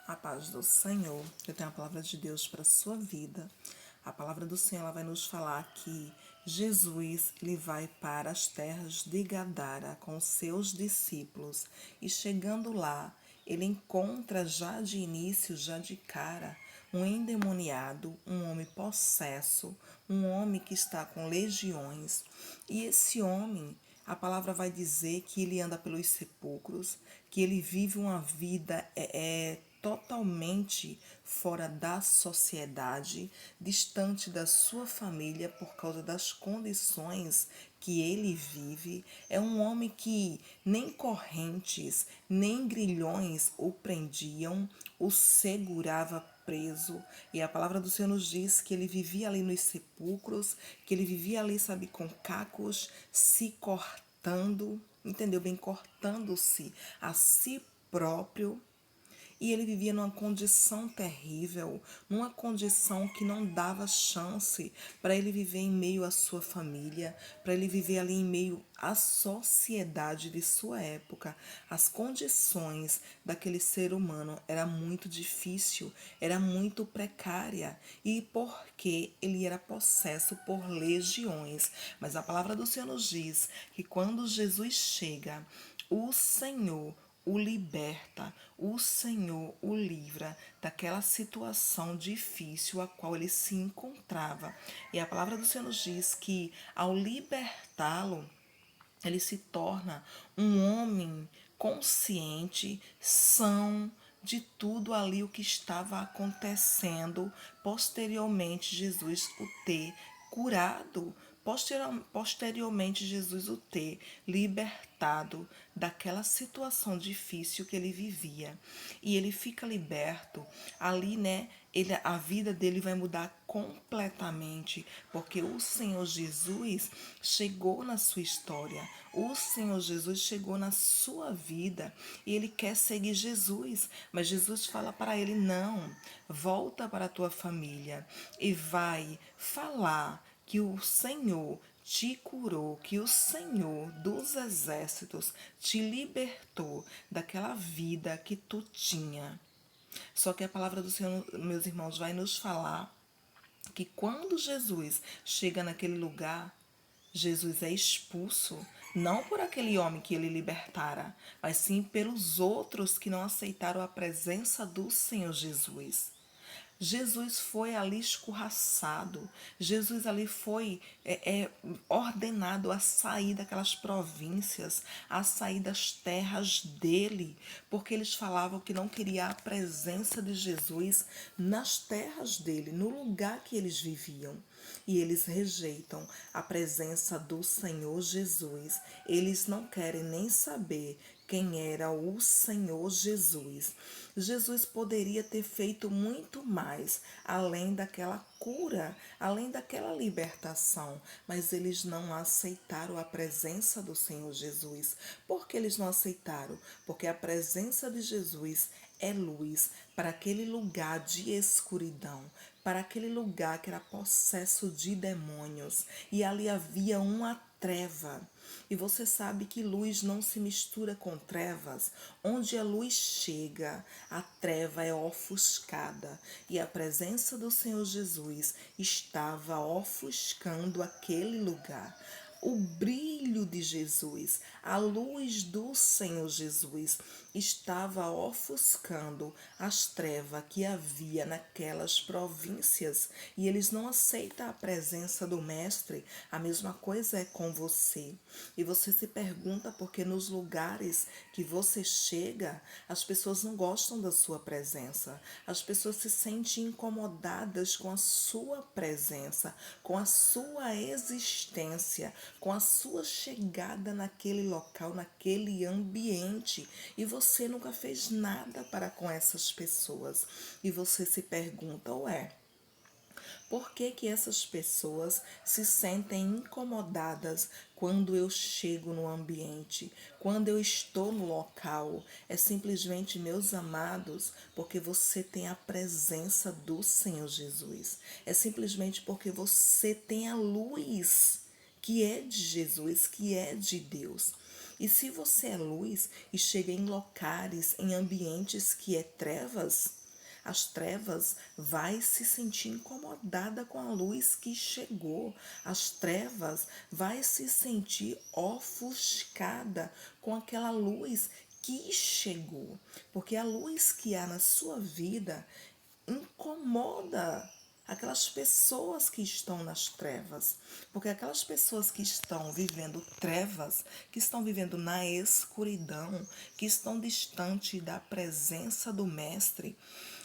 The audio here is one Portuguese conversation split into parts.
A paz do Senhor. Eu tenho a palavra de Deus para a sua vida. A palavra do Senhor ela vai nos falar que Jesus ele vai para as terras de Gadara com seus discípulos e chegando lá, ele encontra já de início, já de cara, um endemoniado, um homem possesso, um homem que está com legiões. E esse homem, a palavra vai dizer que ele anda pelos sepulcros, que ele vive uma vida totalmente fora da sociedade, distante da sua família por causa das condições que ele vive. É um homem que nem correntes, nem grilhões o prendiam, o segurava preso. E a palavra do Senhor nos diz que ele vivia ali nos sepulcros, que ele vivia ali, sabe, com cacos, se cortando, entendeu bem? Cortando-se a si próprio. E ele vivia numa condição terrível, numa condição que não dava chance para ele viver em meio à sua família, para ele viver ali em meio à sociedade de sua época. As condições daquele ser humano era muito difícil, era muito precária, e porque ele era possesso por legiões. Mas a palavra do Senhor nos diz que quando Jesus chega, o Senhor o liberta, o Senhor o livra daquela situação difícil a qual ele se encontrava. E a palavra do Senhor nos diz que ao libertá-lo, ele se torna um homem consciente, são de tudo ali o que estava acontecendo. Posteriormente, Jesus o ter curado, posteriormente Jesus o ter libertado daquela situação difícil que ele vivia. E ele fica liberto ali, né? A vida dele vai mudar completamente, porque o Senhor Jesus chegou na sua história, o Senhor Jesus chegou na sua vida e ele quer seguir Jesus, mas Jesus fala para ele: não, volta para a tua família e vai falar que o Senhor te curou, que o Senhor dos exércitos te libertou daquela vida que tu tinha. Só que a palavra do Senhor, meus irmãos, vai nos falar que quando Jesus chega naquele lugar, Jesus é expulso, não por aquele homem que ele libertara, mas sim pelos outros que não aceitaram a presença do Senhor Jesus. Jesus foi ali escorraçado, Jesus ali foi ordenado a sair daquelas províncias, a sair das terras dele, porque eles falavam que não queria a presença de Jesus nas terras dele, no lugar que eles viviam. E eles rejeitam a presença do Senhor Jesus. Eles não querem nem saber quem era o Senhor Jesus. Jesus poderia ter feito muito mais, além daquela cura, além daquela libertação, mas eles não aceitaram a presença do Senhor Jesus. Por que eles não aceitaram? Porque a presença de Jesus é luz para aquele lugar de escuridão, para aquele lugar que era possesso de demônios, e ali havia uma treva. E você sabe que luz não se mistura com trevas. Onde a luz chega, a treva é ofuscada. E a presença do Senhor Jesus estava ofuscando aquele lugar. O brilho de Jesus, a luz do Senhor Jesus estava ofuscando as trevas que havia naquelas províncias, e eles não aceitam a presença do Mestre. A mesma coisa é com você. E você se pergunta por que nos lugares que você chega, as pessoas não gostam da sua presença. As pessoas se sentem incomodadas com a sua presença, com a sua existência, com a sua chegada naquele local, naquele ambiente. E você nunca fez nada para com essas pessoas. E você se pergunta, ué, por que que essas pessoas se sentem incomodadas quando eu chego no ambiente, quando eu estou no local? É simplesmente, meus amados, porque você tem a presença do Senhor Jesus. É simplesmente porque você tem a luz que é de Jesus, que é de Deus. E se você é luz e chega em locais, em ambientes que é trevas, as trevas vai se sentir incomodada com a luz que chegou. As trevas vai se sentir ofuscada com aquela luz que chegou. Porque a luz que há na sua vida incomoda aquelas pessoas que estão nas trevas, porque aquelas pessoas que estão vivendo trevas, que estão vivendo na escuridão, que estão distante da presença do Mestre,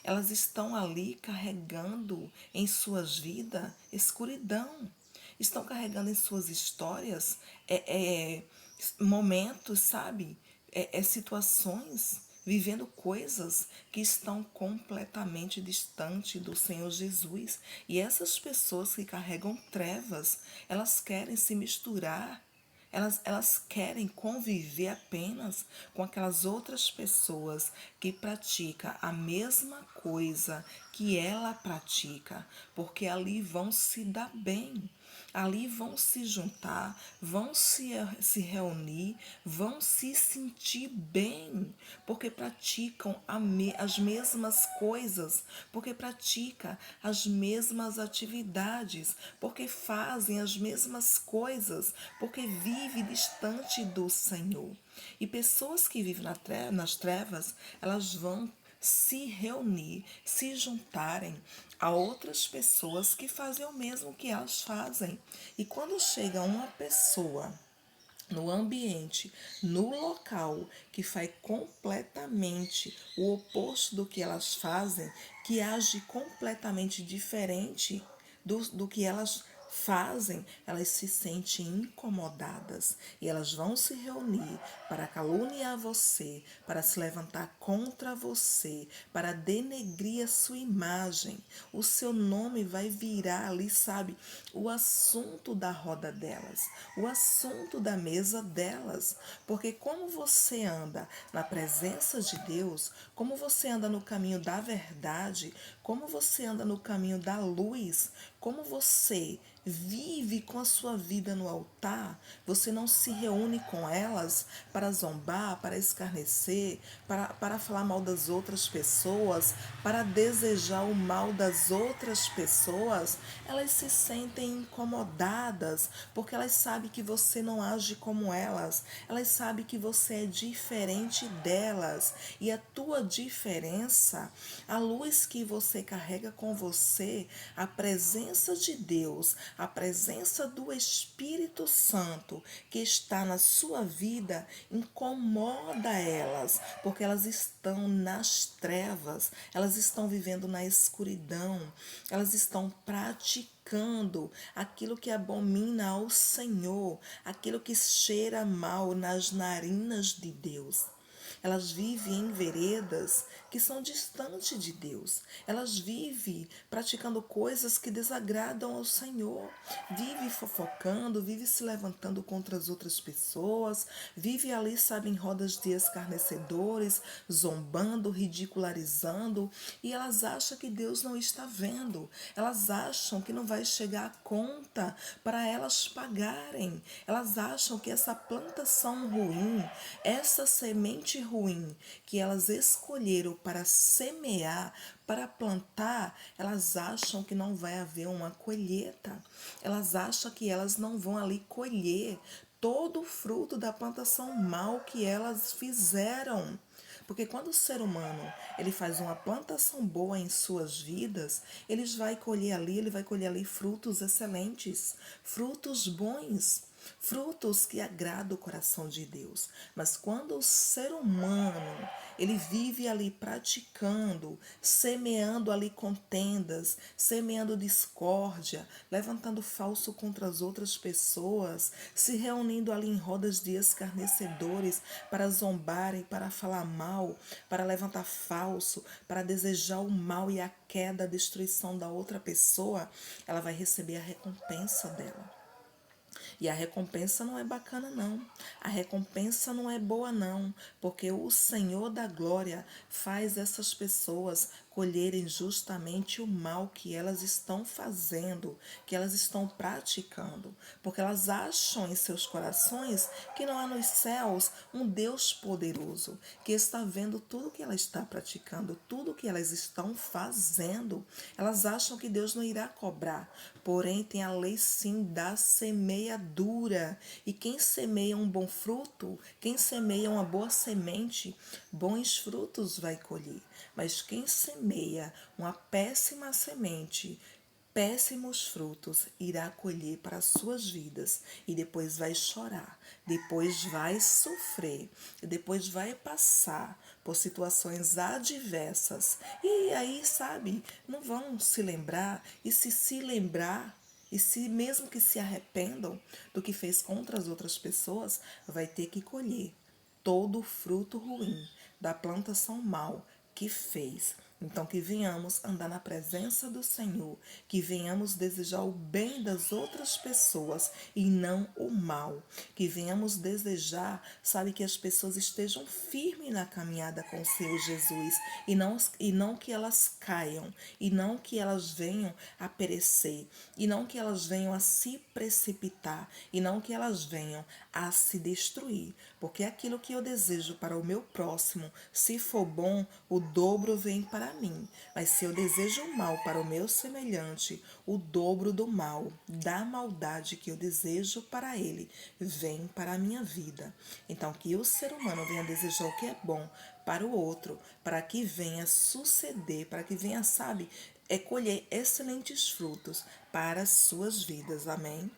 elas estão ali carregando em suas vidas escuridão, estão carregando em suas histórias momentos, sabe? Situações, vivendo coisas que estão completamente distante do Senhor Jesus. E essas pessoas que carregam trevas, elas querem se misturar, elas querem conviver apenas com aquelas outras pessoas que praticam a mesma coisa que ela pratica, porque ali vão se dar bem. Ali vão se juntar, vão se reunir, vão se sentir bem, porque praticam as mesmas coisas, porque praticam as mesmas atividades, porque fazem as mesmas coisas, porque vivem distante do Senhor. E pessoas que vivem nas trevas, elas vão se reunir, se juntarem a outras pessoas que fazem o mesmo que elas fazem. E quando chega uma pessoa no ambiente, no local, que faz completamente o oposto do que elas fazem, que age completamente diferente do que elas fazem, elas se sentem incomodadas e elas vão se reunir para caluniar você, para se levantar contra você, para denegrir a sua imagem. O seu nome vai virar ali, sabe, o assunto da roda delas, o assunto da mesa delas, porque como você anda na presença de Deus, como você anda no caminho da verdade, como você anda no caminho da luz, como você vive com a sua vida no altar, você não se reúne com elas para zombar, para escarnecer, para falar mal das outras pessoas, para desejar o mal das outras pessoas, elas se sentem incomodadas, porque elas sabem que você não age como elas sabem que você é diferente delas, e a tua diferença, a luz que você carrega com você, a presença de Deus, a presença do Espírito Santo que está na sua vida incomoda elas, porque elas estão nas trevas, elas estão vivendo na escuridão, elas estão praticando aquilo que abomina ao Senhor, aquilo que cheira mal nas narinas de Deus. Elas vivem em veredas que são distantes de Deus. Elas vivem praticando coisas que desagradam ao Senhor. Vive fofocando, vive se levantando contra as outras pessoas, vive ali, sabe, em rodas de escarnecedores, zombando, ridicularizando, e elas acham que Deus não está vendo. Elas acham que não vai chegar a conta para elas pagarem. Elas acham que essa plantação ruim, essa semente ruim que elas escolheram para semear, para plantar, elas acham que não vai haver uma colheita. Elas acham que elas não vão ali colher todo o fruto da plantação mal que elas fizeram. Porque quando o ser humano ele faz uma plantação boa em suas vidas, ele vai colher ali frutos excelentes, frutos bons, frutos que agradam o coração de Deus. Mas quando o ser humano ele vive ali praticando, semeando ali contendas, semeando discórdia, levantando falso contra as outras pessoas, se reunindo ali em rodas de escarnecedores para zombarem, para falar mal, para levantar falso, para desejar o mal e a queda, a destruição da outra pessoa, ela vai receber a recompensa dela. E a recompensa não é bacana, não. A recompensa não é boa, não. Porque o Senhor da glória faz essas pessoas colherem justamente o mal que elas estão fazendo, que elas estão praticando, porque elas acham em seus corações que não há nos céus um Deus poderoso, que está vendo tudo que ela está praticando, tudo que elas estão fazendo. Elas acham que Deus não irá cobrar, porém tem a lei sim da semeadura. E quem semeia um bom fruto, quem semeia uma boa semente, bons frutos vai colher. Mas quem semeia uma péssima semente, péssimos frutos irá colher para as suas vidas e depois vai chorar, depois vai sofrer, e depois vai passar por situações adversas. E aí, sabe, não vão se lembrar, e se lembrar, e se mesmo que se arrependam do que fez contra as outras pessoas, vai ter que colher todo o fruto ruim da plantação mal que fez. Então, que venhamos andar na presença do Senhor, que venhamos desejar o bem das outras pessoas e não o mal. Que venhamos desejar, sabe, que as pessoas estejam firmes na caminhada com o Senhor Jesus e não que elas caiam, e não que elas venham a perecer, e não que elas venham a se precipitar, e não que elas venham a se destruir. Porque aquilo que eu desejo para o meu próximo, se for bom, o dobro vem para mim. Mas se eu desejo o mal para o meu semelhante, o dobro do mal, da maldade que eu desejo para ele, vem para a minha vida. Então, que o ser humano venha desejar o que é bom para o outro, para que venha suceder, para que venha, sabe, colher excelentes frutos para as suas vidas. Amém?